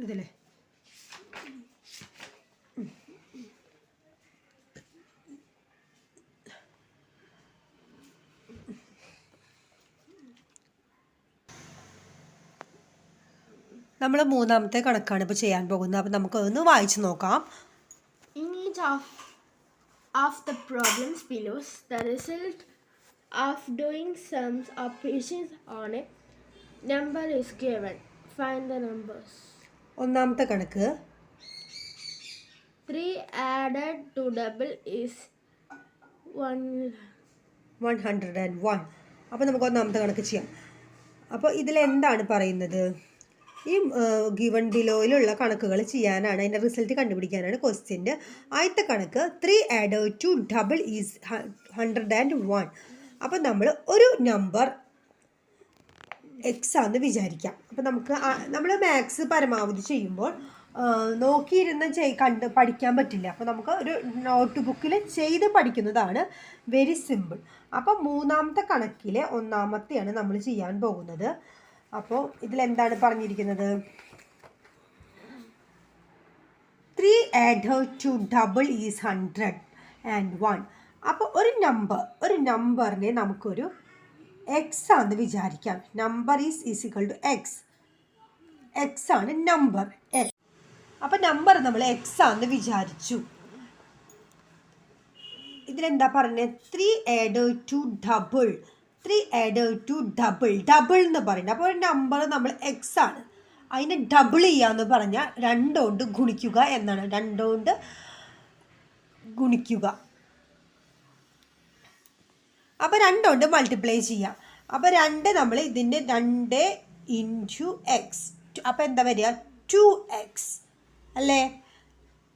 ഇതിൽ നമ്മൾ മൂന്നാമത്തെ കണക്കാണ് ഇപ്പോൾ ചെയ്യാൻ പോകുന്നത്. അപ്പോൾ നമുക്കൊന്ന് വായിച്ച് നോക്കാം. In each of the problems below, the result of doing sums operations on a number is given. Find the numbers. ഒന്നാമത്തെ കണക്ക് 3 added to double is 101. അപ്പോൾ നമുക്ക് ഒന്നാമത്തെ കണക്ക് ചെയ്യാം. അപ്പോൾ ഇതിലെന്താണ് പറയുന്നത്? ഈ ഗിവൺ ബിലോയിലുള്ള കണക്കുകൾ ചെയ്യാനാണ്, അതിൻ്റെ റിസൾട്ട് കണ്ടുപിടിക്കാനാണ് ക്വസ്റ്റ്യൻ്റെ. ആദ്യത്തെ കണക്ക് 3 added to double is 101. അപ്പോൾ നമ്മൾ ഒരു നമ്പർ എക്സ് ആണെന്ന് വിചാരിക്കാം. അപ്പോൾ നമ്മൾ മാത്സ് പരമാവധി ചെയ്യുമ്പോൾ നോക്കിയിരുന്ന് പഠിക്കാൻ പറ്റില്ല. അപ്പോൾ നമുക്ക് ഒരു നോട്ട് ബുക്കിൽ ചെയ്ത് പഠിക്കുന്നതാണ് വെരി സിമ്പിൾ. അപ്പോൾ മൂന്നാമത്തെ കണക്കിലെ ഒന്നാമത്തെയാണ് നമ്മൾ ചെയ്യാൻ പോകുന്നത്. അപ്പോൾ ഇതിലെന്താണ് പറഞ്ഞിരിക്കുന്നത്? 3 added to double is 101. അപ്പോൾ ഒരു നമ്പറിനെ നമുക്കൊരു എക്സ് ആണെന്ന് വിചാരിക്കാം. Number is equal to x. X ആണ് നമ്പർ. അപ്പോൾ നമ്പർ നമ്മൾ എക്സ് ആണെന്ന് വിചാരിച്ചു. ഇതിലെന്താ പറഞ്ഞത്? 3 added to double. 3 added to double എന്ന് പറയുന്നത്. അപ്പോൾ ഒരു നമ്പർ നമ്മൾ എക്സ് ആണ്, അതിനെ ഡബിൾ ചെയ്യാന്ന് പറഞ്ഞാൽ 2 കൊണ്ട് ഗുണിക്കുക എന്നാണ്. 2 കൊണ്ട് ഗുണിക്കുക. അപ്പോൾ 2 കൊണ്ട് മൾട്ടിപ്ലൈ ചെയ്യാം. അപ്പോൾ 2 നമ്മൾ ഇതിൻ്റെ 2 ഇൻറ്റു എക്സ്. അപ്പോൾ എന്താ വരിക? 2x അല്ലേ?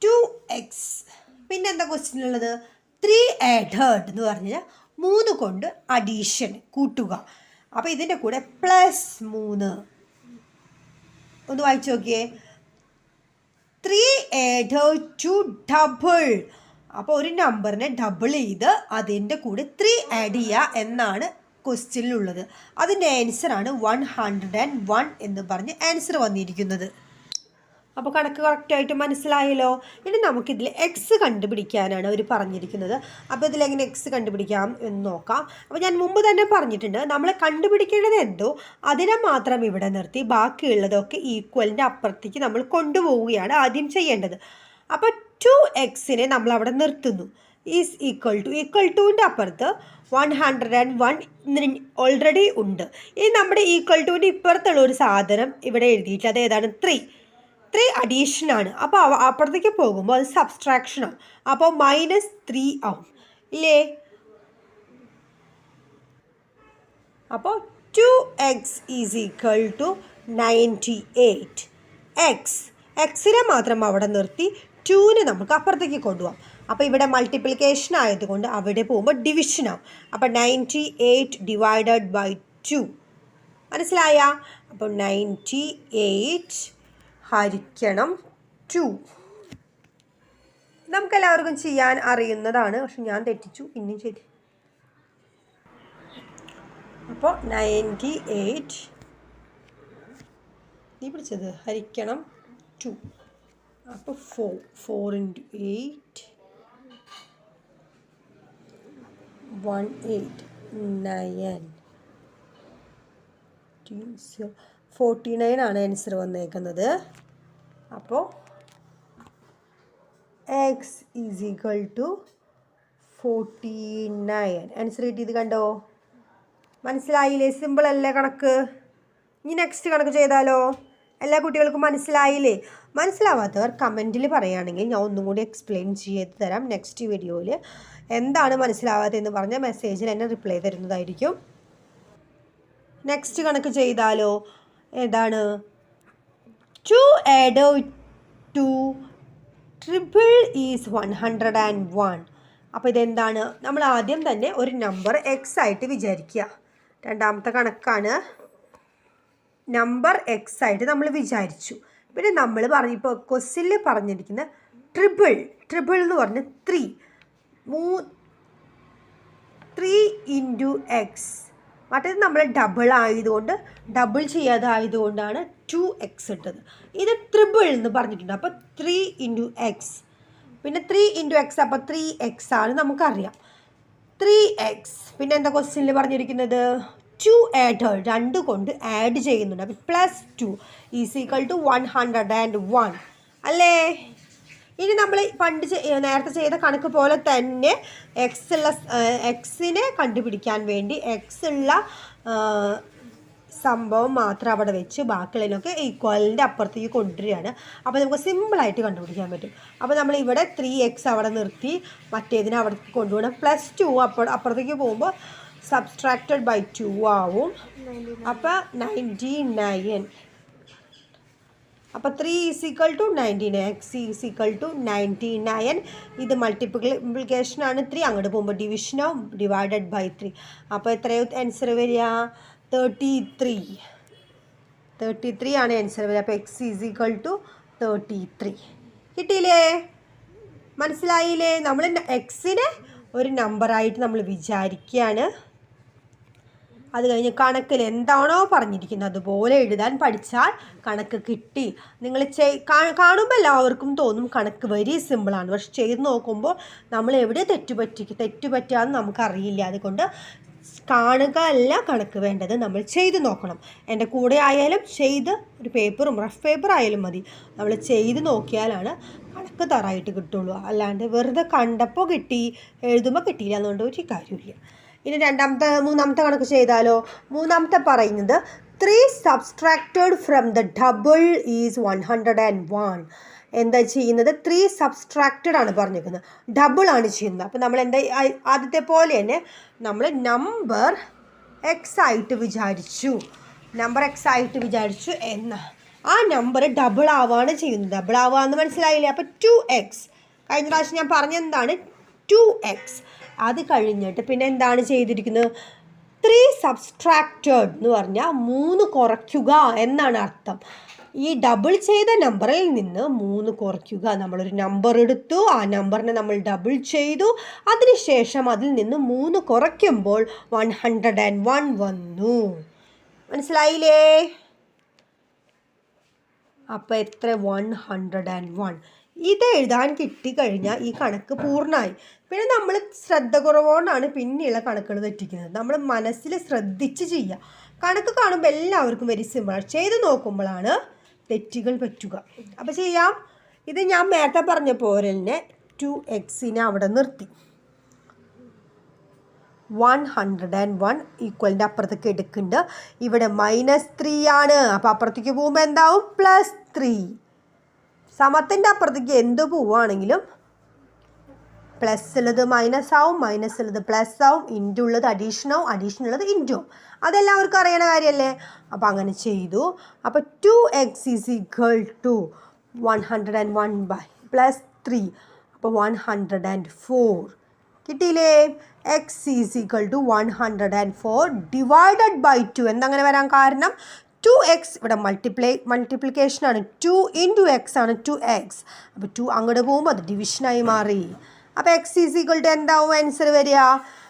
2x. പിന്നെ എന്താ ക്വസ്റ്റ്യൻ ഉള്ളത്? 3 added എന്ന് പറഞ്ഞാൽ 3 കൊണ്ട് അഡീഷൻ കൂട്ടുക. അപ്പോൾ ഇതിൻ്റെ കൂടെ +3. ഒന്ന് വായിച്ചു നോക്കിയേ. 3 added to ഡബിൾ. അപ്പോൾ ഒരു നമ്പറിനെ ഡബിൾ ചെയ്ത് അതിൻ്റെ കൂടെ 3 ആഡ് ചെയ്യുക എന്നാണ് ക്വസ്റ്റ്യനിലുള്ളത്. അതിൻ്റെ ആൻസറാണ് 101 എന്ന് പറഞ്ഞ് ആൻസർ വന്നിരിക്കുന്നത്. അപ്പോൾ കണക്ക് കറക്റ്റായിട്ട് മനസ്സിലായല്ലോ. ഇനി നമുക്കിതിൽ എക്സ് കണ്ടുപിടിക്കാനാണ് അവർ പറഞ്ഞിരിക്കുന്നത്. അപ്പോൾ ഇതിലെങ്ങനെ എക്സ് കണ്ടുപിടിക്കാം എന്ന് നോക്കാം. അപ്പോൾ ഞാൻ മുമ്പ് തന്നെ പറഞ്ഞിട്ടുണ്ട്, നമ്മൾ കണ്ടുപിടിക്കേണ്ടത് എന്തോ അതിനെ മാത്രം ഇവിടെ നിർത്തി ബാക്കിയുള്ളതൊക്കെ ഈക്വലിൻ്റെ അപ്പുറത്തേക്ക് നമ്മൾ കൊണ്ടുപോവുകയാണ് ആദ്യം ചെയ്യേണ്ടത്. അപ്പോൾ 2x നമ്മൾ അവിടെ നിർത്തുന്നു. ഈസ് ഈക്വൽ ടുവിൻ്റെ അപ്പുറത്ത് 101 ഓൾറെഡി ഉണ്ട്. ഇനി നമ്മുടെ ഈക്വൽ ടുവിൻ്റെ ഇപ്പുറത്തുള്ള ഒരു സാധനം ഇവിടെ എഴുതിയിട്ട് അത് ഏതാണ്? 3 അഡീഷനാണ്. അപ്പോൾ അപ്പുറത്തേക്ക് പോകുമ്പോൾ അത് സബ്സ്ട്രാക്ഷനാണ്. അപ്പോൾ -3 ആവും ഇല്ലേ? അപ്പോൾ 2x ഈസ് ഈക്വൽ ടു 98. എക്സിനെ മാത്രം അവിടെ നിർത്തി 2നെ നമുക്ക് അപ്പുറത്തേക്ക് കൊണ്ടുപോകാം. അപ്പോൾ ഇവിടെ മൾട്ടിപ്ലിക്കേഷൻ ആയതുകൊണ്ട് അവിടെ പോകുമ്പോൾ ഡിവിഷനാവും. അപ്പോൾ 98 ഡിവൈഡഡ് ബൈ 2 മനസ്സിലായ? അപ്പോൾ 98 ഹരിക്കണം 2. നമുക്കെല്ലാവർക്കും ചെയ്യാൻ അറിയുന്നതാണ്, പക്ഷെ ഞാൻ തെറ്റിച്ചു. പിന്നെയും ശരി. അപ്പോൾ 98 നീ പിടിച്ചത് ഹരിക്കണം 2. അപ്പോൾ 4 × 8 189 49 ആണ് ആൻസർ വന്നേക്കുന്നത്. അപ്പോൾ x is equal to 49 answer കിട്ടിയത് കണ്ടോ? മനസ്സിലായില്ലേ? സിമ്പിൾ അല്ലേ കണക്ക്? ഇനി നെക്സ്റ്റ് കണക്ക് ചെയ്താലോ? എല്ലാ കുട്ടികൾക്കും മനസ്സിലായില്ലേ? മനസ്സിലാവാത്തവർ കമൻറ്റിൽ പറയുകയാണെങ്കിൽ ഞാൻ ഒന്നും കൂടി എക്സ്പ്ലെയിൻ ചെയ്ത് തരാം. നെക്സ്റ്റ് വീഡിയോയിൽ എന്താണ് മനസ്സിലാവാത്തതെന്ന് പറഞ്ഞ മെസ്സേജിൽ എന്നെ റിപ്ലൈ തരുന്നതായിരിക്കും. നെക്സ്റ്റ് കണക്ക് ചെയ്താലോ? ഏതാണ്? 2 added to triple is 101. അപ്പോൾ ഇതെന്താണ്? നമ്മൾ ആദ്യം തന്നെ ഒരു നമ്പർ എക്സ് ആയിട്ട് വിചാരിക്കുക. രണ്ടാമത്തെ കണക്കാണ്. നമ്പർ എക്സ് ആയിട്ട് നമ്മൾ വിചാരിച്ചു. പിന്നെ നമ്മൾ ഇപ്പോൾ ക്വസ്റ്റ്യനിൽ പറഞ്ഞിരിക്കുന്ന ട്രിപ്പിൾ എന്ന് പറഞ്ഞ് 3 × x മറ്റേത് നമ്മൾ ഡബിൾ ചെയ്യാതായതുകൊണ്ടാണ് 2x ഇട്ടത്. ഇത് ട്രിപ്പിൾ എന്ന് പറഞ്ഞിട്ടുണ്ട്. അപ്പോൾ 3 × x, പിന്നെ 3 × x, അപ്പോൾ 3x ആണ് നമുക്കറിയാം. 3x പിന്നെ എന്താ ക്വസ്റ്റ്യനിൽ പറഞ്ഞിരിക്കുന്നത്? 2 ആഡഡ്, 2 കൊണ്ട് ആഡ് ചെയ്യുന്നുണ്ട്. അപ്പോൾ +2 = 101 അല്ലേ? ഇനി നമ്മൾ നേരത്തെ ചെയ്ത കണക്ക് പോലെ തന്നെ എക്സിനെ കണ്ടുപിടിക്കാൻ വേണ്ടി എക്സ് ഉള്ള സംഭവം മാത്രം അവിടെ വെച്ച് ബാക്കിയുള്ളതിനൊക്കെ ഈക്വലിൻ്റെ അപ്പുറത്തേക്ക് കൊണ്ടുവരികയാണ്. അപ്പോൾ നമുക്ക് സിമ്പിളായിട്ട് കണ്ടുപിടിക്കാൻ പറ്റും. അപ്പോൾ നമ്മൾ ഇവിടെ 3x അവിടെ നിർത്തി, മറ്റേതിനെ അവിടേക്ക് കൊണ്ടുപോകണം. +2 അപ്പുറത്തേക്ക് പോകുമ്പോൾ സബ്സ്ട്രാക്റ്റഡ് ബൈ 2 ആവും. അപ്പോൾ 99. അപ്പോൾ 3 = 99, x = 99. ഇത് മൾട്ടിപ്ലിക്കേഷനാണ്. 3 അങ്ങോട്ട് പോകുമ്പോൾ ഡിവിഷനോ ഡിവൈഡഡ് ബൈ 3. അപ്പോൾ എത്രയോ ആൻസർ വരിക? 33 ആണ് ആൻസർ വരിക. അപ്പോൾ x = 33. കിട്ടിയില്ലേ? മനസ്സിലായില്ലേ? നമ്മൾ എക്സിനെ ഒരു നമ്പറായിട്ട് നമ്മൾ വിചാരിക്കുകയാണ്. അത് കഴിഞ്ഞ് കണക്കിൽ എന്താണോ പറഞ്ഞിരിക്കുന്നത് അതുപോലെ എഴുതാൻ പഠിച്ചാൽ കണക്ക് കിട്ടി. നിങ്ങൾ കാണുമ്പോൾ എല്ലാവർക്കും തോന്നും കണക്ക് വെരി സിമ്പിളാണ്. പക്ഷെ ചെയ്ത് നോക്കുമ്പോൾ നമ്മൾ എവിടെ തെറ്റുപറ്റുകയെന്ന് നമുക്കറിയില്ല. അതുകൊണ്ട് കാണുക അല്ല കണക്ക് വേണ്ടത്, നമ്മൾ ചെയ്ത് നോക്കണം. എൻ്റെ കൂടെ ആയാലും ചെയ്ത് ഒരു റഫ് പേപ്പർ ആയാലും മതി. നമ്മൾ ചെയ്ത് നോക്കിയാലാണ് കണക്ക് തറായിട്ട് കിട്ടുള്ളൂ. അല്ലാണ്ട് വെറുതെ കണ്ടപ്പോൾ കിട്ടി, എഴുതുമ്പോൾ കിട്ടിയില്ല എന്നുകൊണ്ട് ഒരു കാര്യമില്ല. ഇനി മൂന്നാമത്തെ കണക്ക് ചെയ്താലോ? മൂന്നാമത്തെ പറയുന്നത് 3 subtracted from the double is 101. എന്താ ചെയ്യുന്നത്? 3 subtracted ആണ് പറഞ്ഞിരിക്കുന്നത്, ഡബിൾ ആണ് ചെയ്യുന്നത്. അപ്പോൾ നമ്മൾ എന്താ ആദ്യത്തെ പോലെ തന്നെ നമ്മൾ നമ്പർ x ആയിട്ട് വിചാരിച്ചു എന്ന് ആ നമ്പർ ഡബിൾ ആവുകയാണ് ചെയ്യുന്നത്. ഡബിൾ ആവുക എന്ന് മനസ്സിലായില്ലേ? അപ്പോൾ 2x, കഴിഞ്ഞ പ്രാവശ്യം ഞാൻ പറഞ്ഞെന്താണ്? 2x. അത് കഴിഞ്ഞിട്ട് പിന്നെ എന്താണ് ചെയ്തിരിക്കുന്നത്? 3 subtracted എന്ന് പറഞ്ഞാൽ 3 കുറയ്ക്കുക എന്നാണ് അർത്ഥം. ഈ ഡബിൾ ചെയ്ത നമ്പറിൽ നിന്ന് 3 കുറയ്ക്കുക. നമ്മളൊരു നമ്പർ എടുത്തു, ആ നമ്പറിനെ നമ്മൾ ഡബിൾ ചെയ്തു, അതിനുശേഷം അതിൽ നിന്ന് 3 കുറയ്ക്കുമ്പോൾ 101 വന്നു. മനസ്സിലായില്ലേ? അപ്പോൾ എത്ര? 101. ഇത് എഴുതാൻ കിട്ടിക്കഴിഞ്ഞാൽ ഈ കണക്ക് പൂർണ്ണമായി. പിന്നെ നമ്മൾ ശ്രദ്ധ കുറവുകൊണ്ടാണ് പിന്നെയുള്ള കണക്കുകൾ തെറ്റിക്കുന്നത്. നമ്മൾ മനസ്സിൽ ശ്രദ്ധിച്ച് ചെയ്യുക. കണക്ക് കാണുമ്പോൾ എല്ലാവർക്കും വെരി സിമ്പിളാണ്, ചെയ്ത് നോക്കുമ്പോഴാണ് തെറ്റുകൾ പറ്റുക. അപ്പോൾ ചെയ്യാം. ഇത് ഞാൻ നേരത്തെ പറഞ്ഞ പോലെ തന്നെ 2x അവിടെ നിർത്തി. 101 ഈക്വലിൻ്റെ അപ്പുറത്തേക്ക് എടുക്കുന്നുണ്ട്. ഇവിടെ -3 ആണ്. അപ്പോൾ അപ്പുറത്തേക്ക് പോകുമ്പോൾ എന്താവും? +3. സമത്തിൻ്റെ അപ്പുറത്തേക്ക് എന്ത് പോവുകയാണെങ്കിലും പ്ലസ് ഉള്ളത് മൈനസ് ആവും, മൈനസ് ഉള്ളത് പ്ലസ് ആവും, ഇൻറ്റു ഉള്ളത് അഡീഷൻ ആവും, അഡീഷൻ ഉള്ളത് ഇൻറ്റു ആവും. അതെല്ലാവർക്കും അറിയണ കാര്യമല്ലേ? അപ്പോൾ അങ്ങനെ ചെയ്തു. അപ്പോൾ 2x = 101/+3. അപ്പോൾ 104 കിട്ടിയില്ലേ? x = 104 divided by 2. എന്തങ്ങനെ വരാൻ കാരണം? 2x ഇവിടെ മൾട്ടിപ്ലിക്കേഷനാണ്. 2 × x ആണ് 2x. അപ്പോൾ 2 അങ്ങോട്ട് പോകുമ്പോൾ അത് ഡിവിഷനായി മാറി. അപ്പോൾ x = എന്താവും ആൻസർ വരിക?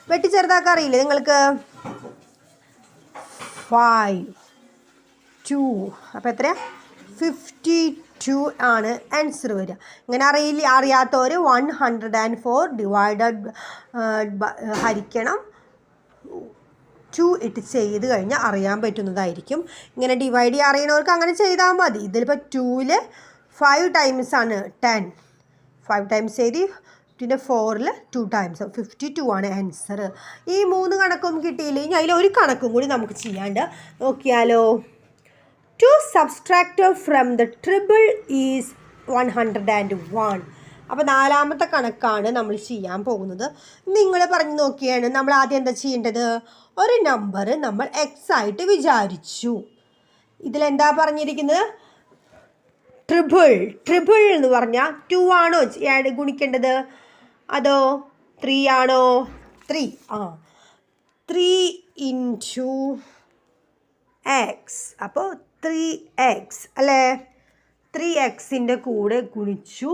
വെട്ടി ചെറുതാക്കാൻ അറിയില്ലേ നിങ്ങൾക്ക്? 5 2. അപ്പോൾ എത്രയാ? 52 ആണ് ആൻസർ വരിക. ഇങ്ങനെ അറിയാത്തവർ 104 ഡിവൈഡഡ് ഹരിക്കണം 2 ഇട്ട് ചെയ്ത് കഴിഞ്ഞാൽ അറിയാൻ പറ്റുന്നതായിരിക്കും. ഇങ്ങനെ ഡിവൈഡ് ചെയ്യാൻ അറിയണവർക്ക് അങ്ങനെ ചെയ്താൽ മതി. ഇതിലിപ്പോൾ 2ൽ 5 ടൈംസ് ആണ് 10. 5 ടൈംസ് എഴുതി, പിന്നെ 4ൽ 2 ടൈംസ് 52 ആണ് ആൻസർ. ഈ 3 കണക്കും കിട്ടിയില്ലെങ്കിൽ അതിൽ ഒരു കണക്കും കൂടി നമുക്ക് ചെയ്യാണ്ട് നോക്കിയാലോ? 2 subtracted from the triple is 101. അപ്പോൾ നാലാമത്തെ കണക്കാണ് നമ്മൾ ചെയ്യാൻ പോകുന്നത്. നിങ്ങൾ പറഞ്ഞു നോക്കിയാണ് നമ്മൾ ആദ്യം എന്താ ചെയ്യേണ്ടത്? ഒരു നമ്പർ നമ്മൾ x ആയിട്ട് വിചാരിച്ചു. ഇതിലെന്താ പറഞ്ഞിരിക്കുന്നത്? ട്രിപ്പിൾ എന്ന് പറഞ്ഞാൽ 2 ആണോ ഗുണിക്കേണ്ടത് അതോ 3 ആണോ? 3. 3 × x. അപ്പോൾ 3x അല്ലേ? 3xൻ്റെ കൂടെ ഗുണിച്ചു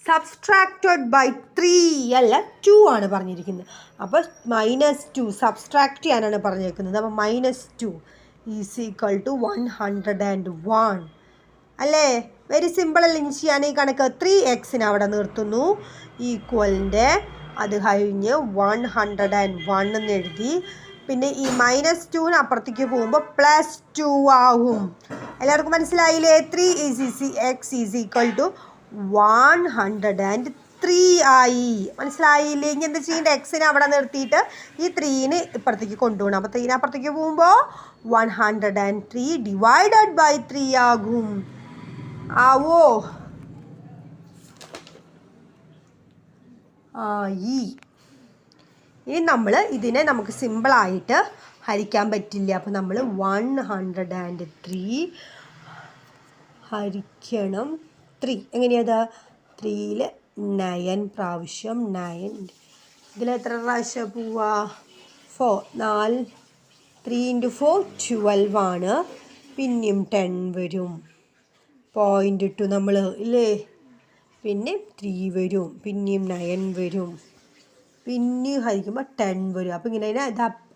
സബ്സ്ട്രാക്റ്റഡ് ബൈ 3 അല്ല 2 ആണ് പറഞ്ഞിരിക്കുന്നത്. അപ്പോൾ -2 സബ്സ്ട്രാക്റ്റ് ചെയ്യാനാണ് പറഞ്ഞിരിക്കുന്നത്. അപ്പോൾ -2 ഈസ് ഈക്വൽ ടു 101 അല്ലേ? വെരി സിമ്പിൾ അല്ലേ ഇനി ചെയ്യാൻ ഈ കണക്ക്. 3x അവിടെ നിർത്തുന്നു ഈക്വലിൻ്റെ അത് കഴിഞ്ഞ് 101 എന്ന് എഴുതി. പിന്നെ ഈ -2 അപ്പുറത്തേക്ക് പോകുമ്പോൾ +2 ആകും. എല്ലാവർക്കും മനസ്സിലായില്ലേ? 3x ഈസ് ഈക്വൽ ടു 103 ആയി. മനസ്സിലായില്ലേ? ഇനി എന്താ ചെയ്യേണ്ട? എക്സിനെ അവിടെ നിർത്തിയിട്ട് ഈ 3ന് ഇപ്പുറത്തേക്ക് കൊണ്ടുപോകണം. അപ്പോൾ 3ന് അപ്പുറത്തേക്ക് പോകുമ്പോൾ 103 ഡിവൈഡഡ് ബൈ 3 ആകും. ആവോ? ആയി. ഇനി നമ്മൾ ഇതിനെ നമുക്ക് സിമ്പിളായിട്ട് ഹരിക്കാൻ പറ്റില്ല. അപ്പോൾ നമ്മൾ 103 ഹരിക്കണം 3. എങ്ങനെയത്? 3ൽ 9 പ്രാവശ്യം 9. ഇതിലെത്ര പ്രാവശ്യം പോവാ? 4. 4 3 × 4 12 ആണ്. പിന്നെയും 10 വരും. 0.2 നമ്മൾ ഇല്ലേ? പിന്നെ 3 വരും. പിന്നെയും 9 വരും. പിന്നെയും ഹരിക്കുമ്പോൾ 10 വരും. അപ്പോൾ ഇങ്ങനെ ഇത്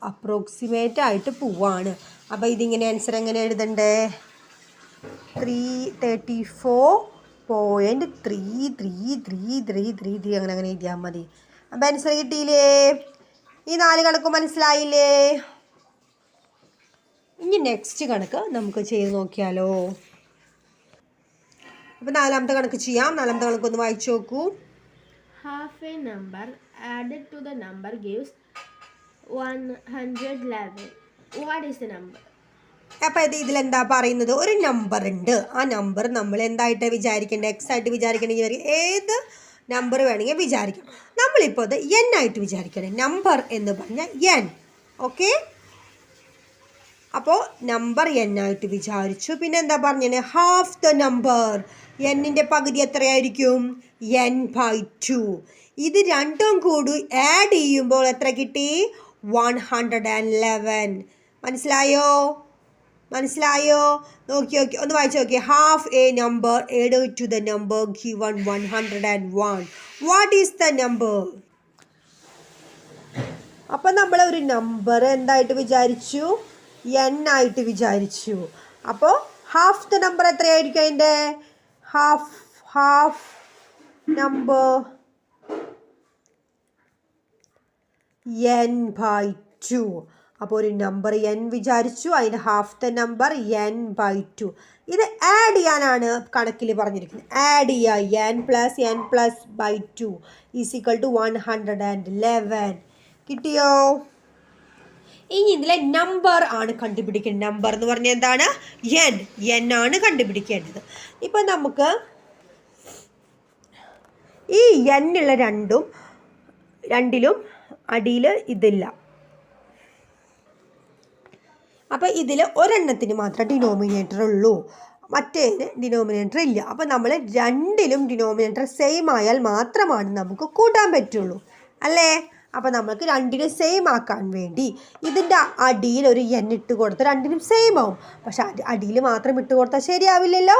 അപ്രോക്സിമേറ്റ് ആയിട്ട് പോവാണ്. അപ്പോൾ ഇതിങ്ങനെ ആൻസർ എങ്ങനെ എഴുതണ്ടേ? 334.3333 അങ്ങനെ എഴുതിയാൽ മതി. അപ്പോൾ ആൻസർ കിട്ടിയില്ലേ? ഈ 4 കണക്ക് മനസ്സിലായില്ലേ? ഇനി നെക്സ്റ്റ് കണക്ക് നമുക്ക് ചെയ്ത് നോക്കിയാലോ? അപ്പോൾ 4ാമത്തെ കണക്ക് ചെയ്യാം. 4ാമത്തെ കണക്ക് ഒന്ന് വായിച്ചു നോക്കൂ. Half a number added to the number gives 111. What is the number? അപ്പോൾ ഇതിലെന്താ പറയുന്നത്? ഒരു നമ്പർ ഉണ്ട്. ആ നമ്പർ നമ്മൾ എന്തായിട്ട് വിചാരിക്കേണ്ടത്? എക്സ് ആയിട്ട് വിചാരിക്കണമെങ്കിൽ ഏത് നമ്പർ വേണമെങ്കിൽ വിചാരിക്കാം. നമ്മളിപ്പോൾ അത് n ആയിട്ട് വിചാരിക്കണം. നമ്പർ എന്ന് പറഞ്ഞാൽ n. ഓക്കെ? അപ്പോൾ നമ്പർ n ആയിട്ട് വിചാരിച്ചു. പിന്നെ എന്താ പറഞ്ഞത്? Half the number. എന്നിൻ്റെ പകുതി എത്രയായിരിക്കും? n/2. ഇത് രണ്ടും കൂടി ആഡ് ചെയ്യുമ്പോൾ എത്ര കിട്ടി? 111. മനസ്സിലായോ? നോക്കി ഒന്ന് വായിച്ചു നോക്കി. Half A number added to the number given 101. What is the number? അപ്പം നമ്മൾ ഒരു നമ്പർ എന്തായിട്ട് വിചാരിച്ചു? n ആയിട്ട് വിചാരിച്ചു. അപ്പോൾ ഹാഫ് ദ നമ്പർ എത്രയായിരിക്കും? അതിൻ്റെ ഹാഫ് നമ്പർ n/2. അപ്പോൾ ഒരു നമ്പർ n വിചാരിച്ചു, അതിൻ്റെ ഹാഫ് ദ നമ്പർ n/2. ഇത് ആഡ് ചെയ്യാനാണ് കണക്കിൽ പറഞ്ഞിരിക്കുന്നത്. ആഡ് ചെയ്യുക. n+n+/2 = 111. കിട്ടിയോ? ഇനി ഇതിലെ നമ്പർ ആണ് കണ്ടുപിടിക്കേണ്ടത്. നമ്പർ എന്ന് പറഞ്ഞാൽ എന്താണ്? n ആണ് കണ്ടുപിടിക്കേണ്ടത്. ഇപ്പം നമുക്ക് ഈ n ഉള്ള രണ്ടിലും അടിയിൽ ഇതില്ല. അപ്പോൾ ഇതിൽ ഒരെണ്ണത്തിന് മാത്രമേ ഡിനോമിനേറ്റർ ഉള്ളൂ, മറ്റേതിന് ഡിനോമിനേറ്റർ ഇല്ല. അപ്പോൾ നമ്മൾ രണ്ടിലും ഡിനോമിനേറ്റർ സെയിം ആയാൽ മാത്രമാണ് നമുക്ക് കൂട്ടാൻ പറ്റുള്ളൂ, അല്ലേ? അപ്പോൾ നമുക്ക് രണ്ടിനും സെയിം ആക്കാൻ വേണ്ടി ഇതിൻ്റെ അടിയിൽ ഒരു n ഇട്ട് കൊടുത്ത് രണ്ടിനും സെയിം ആവും. പക്ഷെ അടിയിൽ മാത്രം ഇട്ട് കൊടുത്താൽ ശരിയാവില്ലല്ലോ.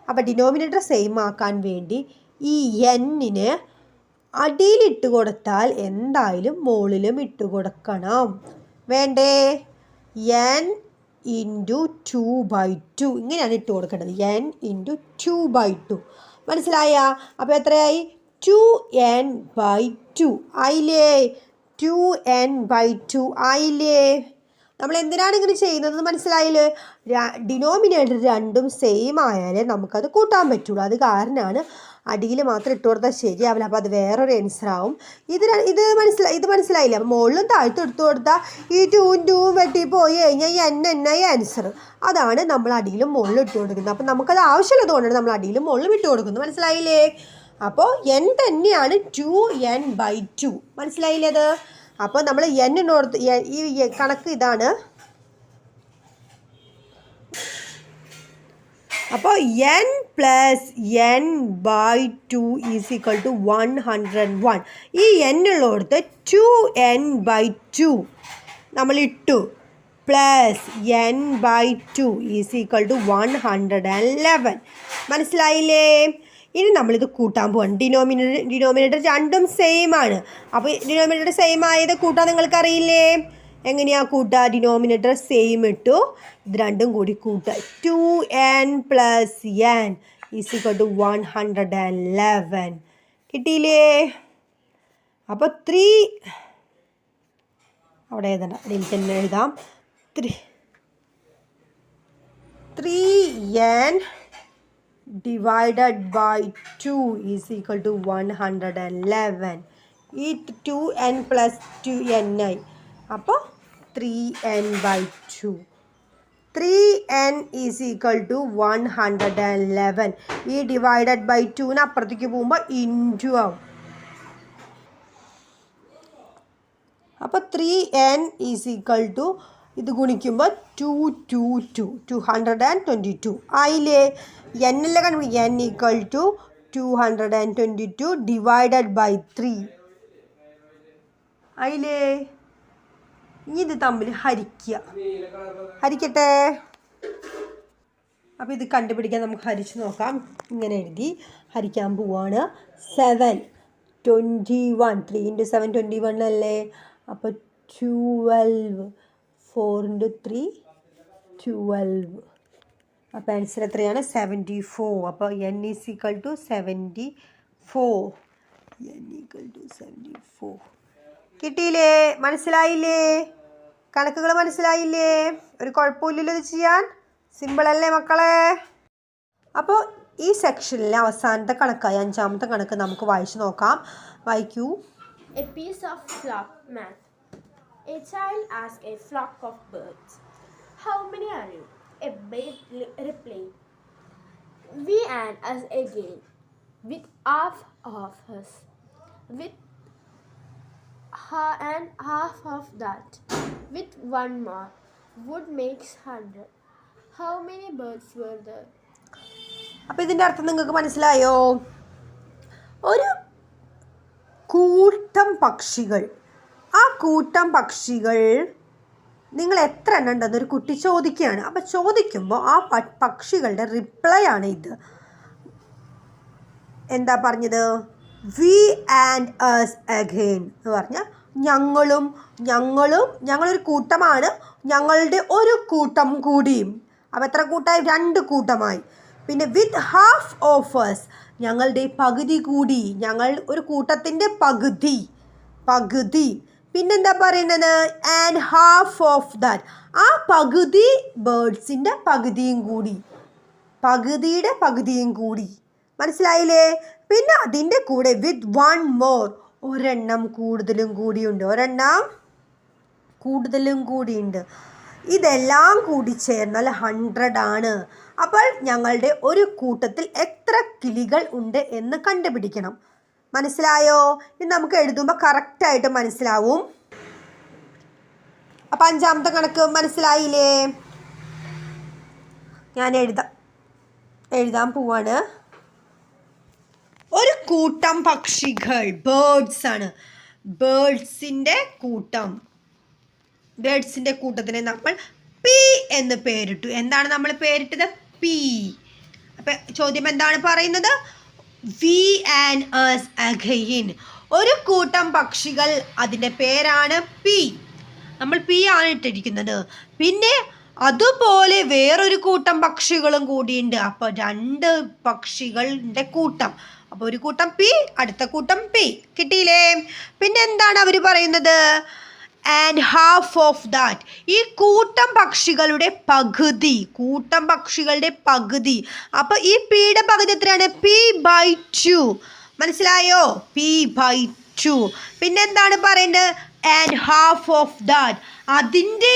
അപ്പോൾ ഡിനോമിനേറ്റർ സെയിം ആക്കാൻ വേണ്ടി ഈ n-ന് അടിയിലിട്ട് കൊടുത്താൽ എന്തായാലും മുകളിലും ഇട്ട് കൊടുക്കണം, വേണ്ടേ? n × 2/2 ഇങ്ങനെയാണ് ഇട്ട് കൊടുക്കേണ്ടത്. n × 2/2. മനസ്സിലായ? അപ്പോൾ എത്രയായി? 2n/2 ആയില്ലേ? 2n/2 ആയില്ലേ? നമ്മൾ എന്തിനാണ് ഇങ്ങനെ ചെയ്യുന്നത് മനസ്സിലായില്ലേ? ഡിനോമിനേറ്റർ രണ്ടും സെയിം ആയാലേ നമുക്കത് കൂട്ടാൻ പറ്റുള്ളൂ. അത് കാരണമാണ് അടിയിൽ മാത്രം ഇട്ട് കൊടുത്താൽ ശരിയാവില്ല. അപ്പോൾ അത് വേറൊരു ആൻസർ ആവും. ഇത് മനസ്സിലായില്ല? അപ്പോൾ മുകളിലും താഴ്ത്തും എടുത്തു കൊടുത്താൽ ഈ 2 വെട്ടിപ്പോയി കഴിഞ്ഞാൽ n ആൻസർ. അതാണ് നമ്മൾ അടിയിലും മുകളിലും ഇട്ട് കൊടുക്കുന്നത്. അപ്പോൾ നമുക്കത് ആവശ്യമുള്ളതുകൊണ്ടാണ് നമ്മൾ അടിയിലും മുകളിലും ഇട്ട് കൊടുക്കുന്നത്. മനസ്സിലായില്ലേ? അപ്പോൾ n തന്നെയാണ് 2n/2. മനസ്സിലായില്ലേ അത്? അപ്പോൾ നമ്മൾ n-നോട് ഈ കണക്ക് ഇതാണ്. അപ്പോൾ n + n/2 = 101. ഈ n ഉള്ളിടത്ത് 2n/2 നമ്മൾ ഇട്ടു, പ്ലസ് n/2 = 111. മനസ്സിലായില്ലേ? ഇനി നമ്മളിത് കൂട്ടാൻ പോവാണ്. ഡിനോമിനേറ്റർ രണ്ടും സെയിം ആണ്. അപ്പോൾ ഡിനോമിനേറ്റർ സെയിം ആയത് കൂട്ടാൻ നിങ്ങൾക്കറിയില്ലേ? എങ്ങനെയാണ് കൂട്ടുക? ഡിനോമിനേറ്റർ സെയിം ഇട്ടു, ഇത് രണ്ടും കൂടി കൂട്ടുക. 2n + n = 111. കിട്ടിയില്ലേ? അപ്പോൾ 3 അവിടെ എഴുതണ്ട, അതിൽ തന്നെ എഴുതാം. 3n / 2 = 111. ഈ 2n + 2n ആയി. അപ്പോൾ 3n/2. 3n = 111. ഈ /2 അപ്പുറത്തേക്ക് പോകുമ്പോൾ ഇൻറ്റു ആവും. അപ്പോൾ 3n = ഇത് ഗുണിക്കുമ്പോൾ 222 ആയില്ലേ? എന്നല്ല കണ്ടുപിടിക്കുക. n = 222 / 3 ആയില്ലേ? ഇനി ഇത് തമ്മിൽ ഹരിക്കട്ടെ. അപ്പോൾ ഇത് കണ്ടുപിടിക്കാൻ നമുക്ക് ഹരിച്ച് നോക്കാം. ഇങ്ങനെ എഴുതി ഹരിക്കാൻ പോവാണ്. 7 21 3 × 7 21 അല്ലേ? അപ്പോൾ 12 4 × 3 12. അപ്പോൾ ആൻസർ എത്രയാണ്? 74. അപ്പോൾ n = 74. n = 74. കിട്ടിയില്ലേ? മനസ്സിലായില്ലേ? കണക്കുകൾ മനസ്സിലായില്ലേ? ഒരു കുഴപ്പമില്ലല്ലോ ഇത് ചെയ്യാൻ. സിമ്പിളല്ലേ മക്കളെ? അപ്പോൾ ഈ സെക്ഷനിലെ അവസാനത്തെ കണക്കായി 5ാമത്തെ കണക്ക് നമുക്ക് വായിച്ചു നോക്കാം. വായിക്കൂ. A piece of flock math. A child asked a flock of birds, "How many are you?" A bird replied, "We and us again, with half of us, with and half of that, with one more, would make 100. How many birds were there?" അപ്പോൾ ഇതിൻ്റെ അർത്ഥം നിങ്ങൾക്ക് മനസ്സിലായോ? ഒരു കൂട്ടം പക്ഷികൾ, ആ കൂട്ടം പക്ഷികൾ നിങ്ങൾ എത്ര എണ്ണം ഉണ്ടെന്നൊരു കുട്ടി ചോദിക്കുകയാണ്. അപ്പോൾ ചോദിക്കുമ്പോൾ ആ പക്ഷികളുടെ റിപ്ലൈ ആണ് ഇത്. എന്താ പറഞ്ഞത്? വി ആൻഡ് അസ് അഗെയിൻ എന്ന് പറഞ്ഞാൽ ഞങ്ങളൊരു കൂട്ടമാണ്, ഞങ്ങളുടെ ഒരു കൂട്ടം കൂടിയും. അപ്പോൾ എത്ര കൂട്ടമായി? 2 കൂട്ടമായി. പിന്നെ വിത്ത് ഹാഫ് ഓഫ് അസ്, ഞങ്ങളുടെ പകുതി കൂടി, ഞങ്ങൾ ഒരു കൂട്ടത്തിൻ്റെ പകുതി. പിന്നെന്താ പറയുന്നത്? ആൻഡ് ഹാഫ് ഓഫ് ദാറ്റ്, ആ പകുതി ബേർഡ്സിൻ്റെ പകുതിയും കൂടി. മനസ്സിലായില്ലേ? പിന്നെ അതിൻ്റെ കൂടെ വിത്ത് 1 more, ഒരെണ്ണം കൂടുതലും കൂടിയുണ്ട്. ഇതെല്ലാം കൂടി ചേർന്നാൽ 100 ആണ്. അപ്പോൾ ഞങ്ങളുടെ ഒരു കൂട്ടത്തിൽ എത്ര കിളികൾ ഉണ്ട് എന്ന് കണ്ടുപിടിക്കണം. മനസ്സിലായോ? ഇത് നമുക്ക് എഴുതുമ്പോൾ കറക്റ്റായിട്ട് മനസ്സിലാവും. അപ്പം 5ാമത്തെ കണക്ക് മനസ്സിലായില്ലേ? ഞാൻ എഴുതാൻ പോവാണ്. ഒരു കൂട്ടം പക്ഷികൾ, ബേർഡ്സ് ആണ്. ബേർഡ്സിൻ്റെ കൂട്ടത്തിനെ നമ്മൾ പി എന്ന് പേരിട്ടു. എന്താണ് നമ്മൾ പേരിട്ടത്? പി. അപ്പം ചോദ്യം എന്താണ് പറയുന്നത്? We and as again. ഒരു കൂട്ടം പക്ഷികൾ, അതിൻ്റെ പേരാണ് പി. നമ്മൾ പി ആണ് ഇട്ടിരിക്കുന്നത്. പിന്നെ അതുപോലെ വേറൊരു കൂട്ടം പക്ഷികളും കൂടിയുണ്ട്. അപ്പോൾ 2 പക്ഷികളുടെ കൂട്ടം. അപ്പോൾ ഒരു കൂട്ടം പി, അടുത്ത കൂട്ടം പി. കിട്ടിയില്ലേ? പിന്നെ എന്താണ് അവർ പറയുന്നത്? ആൻഡ് ഹാഫ് ഓഫ് ദാറ്റ്, ഈ കൂട്ടം പക്ഷികളുടെ പകുതി. അപ്പോൾ ഈ പിയുടെ പകുതി എത്രയാണ്? p/2. മനസ്സിലായോ? p/2. പിന്നെന്താണ് പറയേണ്ടത്? ആൻഡ് ഹാഫ് ഓഫ് ദാറ്റ്, അതിൻ്റെ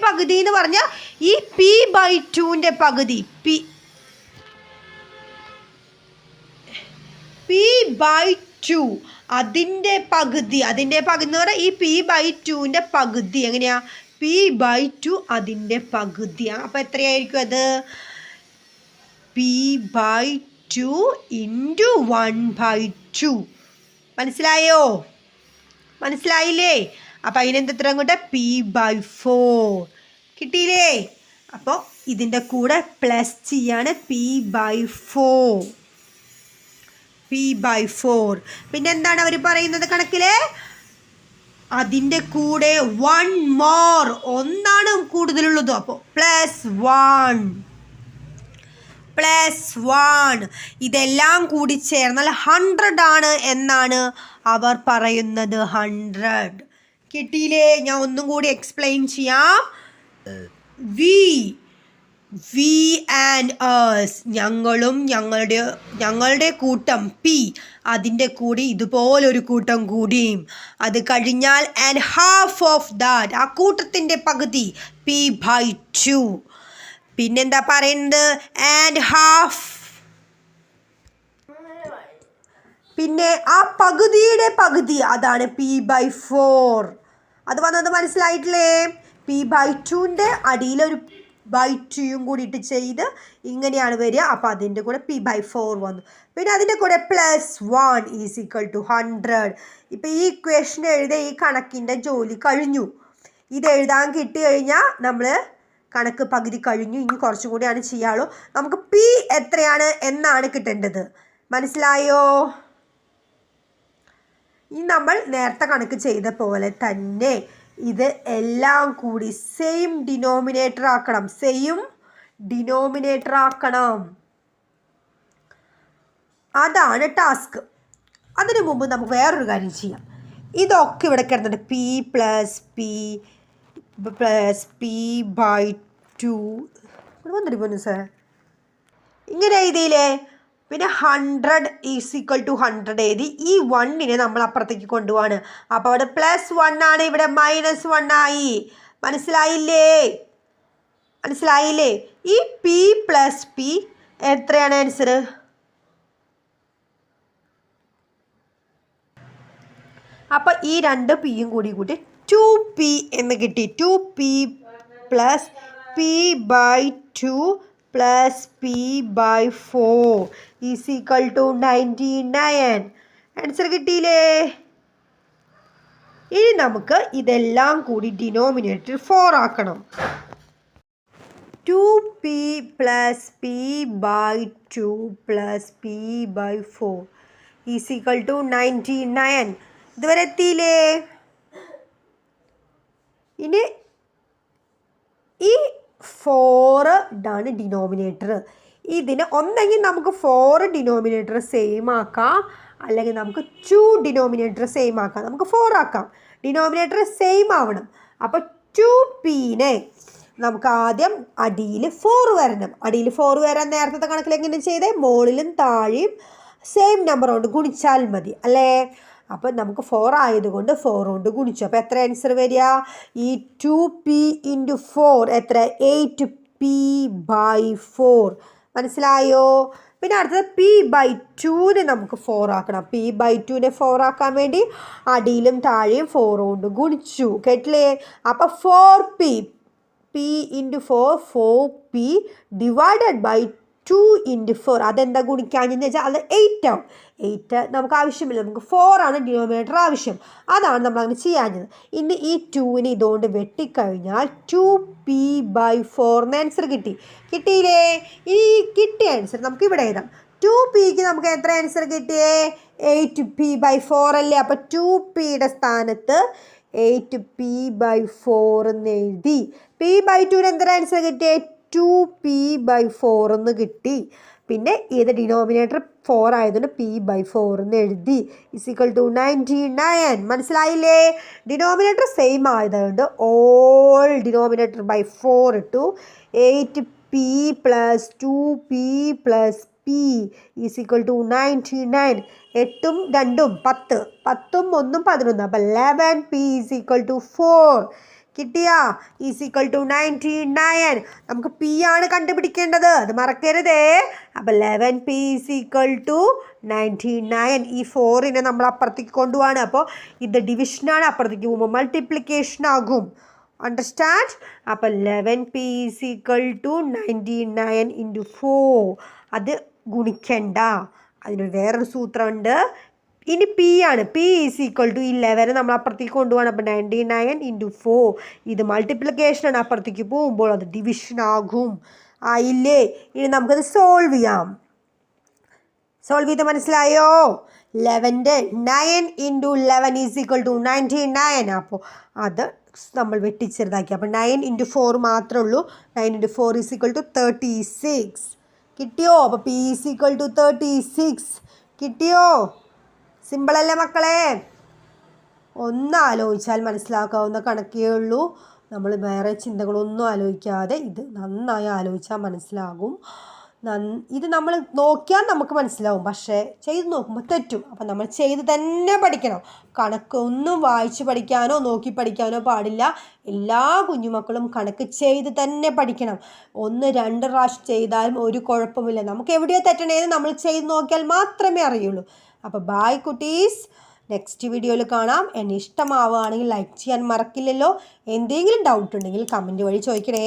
പകുതി എന്ന് പറഞ്ഞാൽ ഈ p/2ൻ്റെ പകുതി. p/2 അതിൻ്റെ പകുതി എന്ന് പറഞ്ഞാൽ ഈ p/2ൻ്റെ പകുതി. എങ്ങനെയാ? p/2 അതിൻ്റെ പകുതിയാണ്. അപ്പോൾ എത്രയായിരിക്കും അത്? p/2 × 1/2. മനസ്സിലായില്ലേ? അപ്പോൾ അതിനെന്തെത്ര അങ്ങോട്ട്? p/4. കിട്ടിയില്ലേ? അപ്പോൾ ഇതിൻ്റെ കൂടെ പ്ലസ് ചെയ്യാണ് p/4. p/4. പിന്നെ എന്താണ് അവർ പറയുന്നത് കണക്കിൽ? അതിൻ്റെ കൂടെ 1 more, ഒന്നാണ് കൂടുതലുള്ളത്. അപ്പോൾ +1 ഇതെല്ലാം കൂടി ചേർന്നാൽ 100 ആണ് എന്നാണ് അവർ പറയുന്നത്. 100 കിട്ടിയില്ലേ? ഞാൻ ഒന്നും കൂടി എക്സ്പ്ലെയിൻ ചെയ്യാം. വി ആൻഡ് us, ഞങ്ങളും ഞങ്ങളുടെ കൂട്ടം p, അതിൻ്റെ കൂടി ഇതുപോലൊരു കൂട്ടം കൂടിയും, അത് കഴിഞ്ഞാൽ ആൻഡ് ഹാഫ് ഓഫ് ദാറ്റ്, ആ കൂട്ടത്തിൻ്റെ പകുതി p/2. പിന്നെന്താ പറയുന്നത്? ആൻഡ് ഹാഫ്, പിന്നെ ആ പകുതിയുടെ പകുതി, അതാണ് p/4. അത് വന്നത് മനസ്സിലായിട്ടില്ലേ? p/2ൻ്റെ അടിയിലൊരു /2 കൂടിയിട്ട് ചെയ്ത് ഇങ്ങനെയാണ് വരിക. അപ്പോൾ അതിൻ്റെ കൂടെ p/4 വന്നു. പിന്നെ അതിൻ്റെ കൂടെ +1 = 100. ഇപ്പോൾ ഈ ഇക്വേഷൻ എഴുതിയ ഈ കണക്കിൻ്റെ ജോലി കഴിഞ്ഞു. ഇത് എഴുതാൻ കിട്ടി കഴിഞ്ഞാൽ നമ്മൾ കണക്ക് പകുതി കഴിഞ്ഞു. ഇനി കുറച്ചും കൂടിയാണ് ചെയ്യാനുള്ളൂ. നമുക്ക് p എത്രയാണ് എന്നാണ് കിട്ടേണ്ടത്. മനസ്സിലായോ? ഇനി നമ്മൾ നേരത്തെ കണക്ക് ചെയ്ത പോലെ തന്നെ ഇത് എല്ലാം കൂടി സെയിം ഡിനോമിനേറ്റർ ആക്കണം. അതാണ് ടാസ്ക്. അതിനു മുമ്പ് നമുക്ക് വേറൊരു കാര്യം ചെയ്യാം. ഇതൊക്കെ ഇവിടെ കിടന്നിട്ട് p+p/2 വന്നിട്ട് പോന്നു സാർ, ഇങ്ങനെ എഴുതിയില്ലേ? പിന്നെ 100 = 100 എഴുതി. ഈ 1നെ നമ്മൾ അപ്പുറത്തേക്ക് കൊണ്ടുപോവാണ്. അപ്പോൾ അവിടെ +1 ആണ്, ഇവിടെ -1 ആയി. മനസ്സിലായില്ലേ? ഈ p+p എത്രയാണ് ആൻസർ? അപ്പോൾ ഈ 2 pയും കൂട്ടി 2p എന്ന് കിട്ടി. 2p + p/2 + p/4 = 99. ആൻസർ കിട്ടിയില്ലേ? ഇനി നമുക്ക് ഇതെല്ലാം കൂടി ഡിനോമിനേറ്റർ 4 ആക്കണം. 2p + p/2 + p/4 = 99. ഇതുവരെ എത്തിയില്ലേ? ഇനി ഈ 4 ആണ് ഡിനോമിനേറ്റർ. ഇതിന് ഒന്നെങ്കിൽ നമുക്ക് 4 ഡിനോമിനേറ്റർ സെയിം ആക്കാം, അല്ലെങ്കിൽ നമുക്ക് 2 ഡിനോമിനേറ്റർ സെയിം ആക്കാം. നമുക്ക് 4 ആക്കാം. ഡിനോമിനേറ്റർ സെയിം ആവണം. അപ്പോൾ 2pനെ നമുക്ക് ആദ്യം അടിയിൽ 4 വരണം. അടിയിൽ 4 വരാൻ നേരത്തെ കണക്കിൽ എങ്ങനെ ചെയ്തേ? മുകളിലും താഴെയും സെയിം നമ്പർ കൊണ്ട് ഗുണിച്ചാൽ മതി അല്ലേ? അപ്പോൾ നമുക്ക് 4 ആയതുകൊണ്ട് 4 കൊണ്ട് ഗുണിച്ചു. അപ്പോൾ എത്ര ആൻസർ വരിക? ഈ 2p × 4 എത്ര? 8p/4. മനസ്സിലായോ? പിന്നെ അടുത്തത് p/2നെ നമുക്ക് 4 ആക്കണം. p/2നെ 4 ആക്കാൻ വേണ്ടി അടിയിലും താഴെയും 4 കൊണ്ട് ഗുണിച്ചു. കേട്ടില്ലേ? അപ്പോൾ 4p, p × 4 4p / 2 × 4. അതെന്താ ഗുണിക്കാഞ്ഞെന്ന് വെച്ചാൽ അത് 8 ആവും. 8 നമുക്ക് ആവശ്യമില്ല, നമുക്ക് 4 ആണ് ഡിനോമിനേറ്റർ ആവശ്യം. അതാണ് നമ്മൾ അങ്ങനെ ചെയ്യാഞ്ഞത്. ഇനി ഈ 2നെ ഇതുകൊണ്ട് വെട്ടിക്കഴിഞ്ഞാൽ 2p/4 ആൻസർ കിട്ടിയില്ലേ? ഈ കിട്ടിയ ആൻസർ നമുക്ക് ഇവിടെ എഴുതാം. 2pക്ക് നമുക്ക് എത്ര ആൻസർ കിട്ടിയേ? 8p/4 അല്ലേ? അപ്പോൾ 2pയുടെ സ്ഥാനത്ത് 8p/4 എന്ന് എഴുതി. p/2ന് എന്താ ആൻസർ കിട്ടിയേ? 2p/4 എന്ന് കിട്ടി. പിന്നെ ഇത് ഡിനോമിനേറ്റർ 4 ആയതുകൊണ്ട് p/4 എന്ന് എഴുതി. = 99. മനസ്സിലായില്ലേ? ഡിനോമിനേറ്റർ സെയിം ആയതുകൊണ്ട് ഓൾ ഡിനോമിനേറ്റർ /4 ഇട്ടു. 8p + 2p + p = 99. 8ഉം 2ഉം 10, 10ഉം 1ഉം 11. അപ്പം 11p = 4. കിട്ടിയാ? = 99. നമുക്ക് p ആണ് കണ്ടുപിടിക്കേണ്ടത്, അത് മറക്കരുതേ. അപ്പം 11p = 99. ഈ 4നെ നമ്മൾ അപ്പുറത്തേക്ക് കൊണ്ടുപോവാണ്. അപ്പോൾ ഇത് ഡിവിഷനാണ്, അപ്പുറത്തേക്ക് പോകുമ്പോൾ മൾട്ടിപ്ലിക്കേഷൻ ആകും. അണ്ടർസ്റ്റാൻഡ്? അപ്പം 11p = 99 × 4. അത് ഗുണിക്കണ്ട, അതിന് വേറൊരു സൂത്രമുണ്ട്. ഇനി p ആണ്. p = 11 നമ്മൾ അപ്പുറത്തേക്ക് കൊണ്ടുപോകണം. അപ്പോൾ 99 × 4. ഇത് മൾട്ടിപ്ലിക്കേഷനാണ്, അപ്പുറത്തേക്ക് പോകുമ്പോൾ അത് ഡിവിഷൻ ആകും. ആയില്ലേ? ഇനി നമുക്കത് സോൾവ് ചെയ്യാം. സോൾവ് ചെയ്ത് മനസ്സിലായോ? 11 9 ഇൻറ്റു 11 ഈസ് ഈക്വൽ ടു 99. അപ്പോൾ അത് നമ്മൾ വെട്ടിച്ചെറുതാക്കി. അപ്പോൾ 9 ഇൻറ്റു 4 മാത്രമേ ഉള്ളൂ. 9 ഇൻറ്റു 4 ഈസ് ഈക്വൽ ടു 36. കിട്ടിയോ? അപ്പോൾ പി ഈസ് ഈക്വൽ ടു 36. കിട്ടിയോ? സിമ്പിളല്ലേ മക്കളെ? ഒന്ന് ആലോചിച്ചാൽ മനസ്സിലാക്കാവുന്ന കണക്കേ ഉള്ളൂ. നമ്മൾ വേറെ ചിന്തകളൊന്നും ആലോചിക്കാതെ ഇത് നന്നായി ആലോചിച്ചാൽ മനസ്സിലാകും. ഇത് നമ്മൾ നോക്കിയാൽ നമുക്ക് മനസ്സിലാവും, പക്ഷേ ചെയ്ത് നോക്കുമ്പോൾ തെറ്റും. അപ്പം നമ്മൾ ചെയ്ത് തന്നെ പഠിക്കണം. കണക്ക് ഒന്നും വായിച്ച് പഠിക്കാനോ നോക്കി പഠിക്കാനോ പാടില്ല. എല്ലാ കുഞ്ഞുമക്കളും കണക്ക് ചെയ്ത് തന്നെ പഠിക്കണം. 1-2 പ്രാവശ്യം ചെയ്താലും ഒരു കുഴപ്പമില്ല. നമുക്ക് എവിടെയോ തെറ്റണേന്ന് നമ്മൾ ചെയ്ത് നോക്കിയാൽ മാത്രമേ അറിയുള്ളൂ. അപ്പോൾ ബായ് കുട്ടീസ്, നെക്സ്റ്റ് വീഡിയോയിൽ കാണാം. എന്നെ ഇഷ്ടമാവുകയാണെങ്കിൽ ലൈക്ക് ചെയ്യാൻ മറക്കില്ലല്ലോ. എന്തെങ്കിലും ഡൗട്ട് ഉണ്ടെങ്കിൽ കമൻറ്റ് വഴി ചോദിക്കണേ.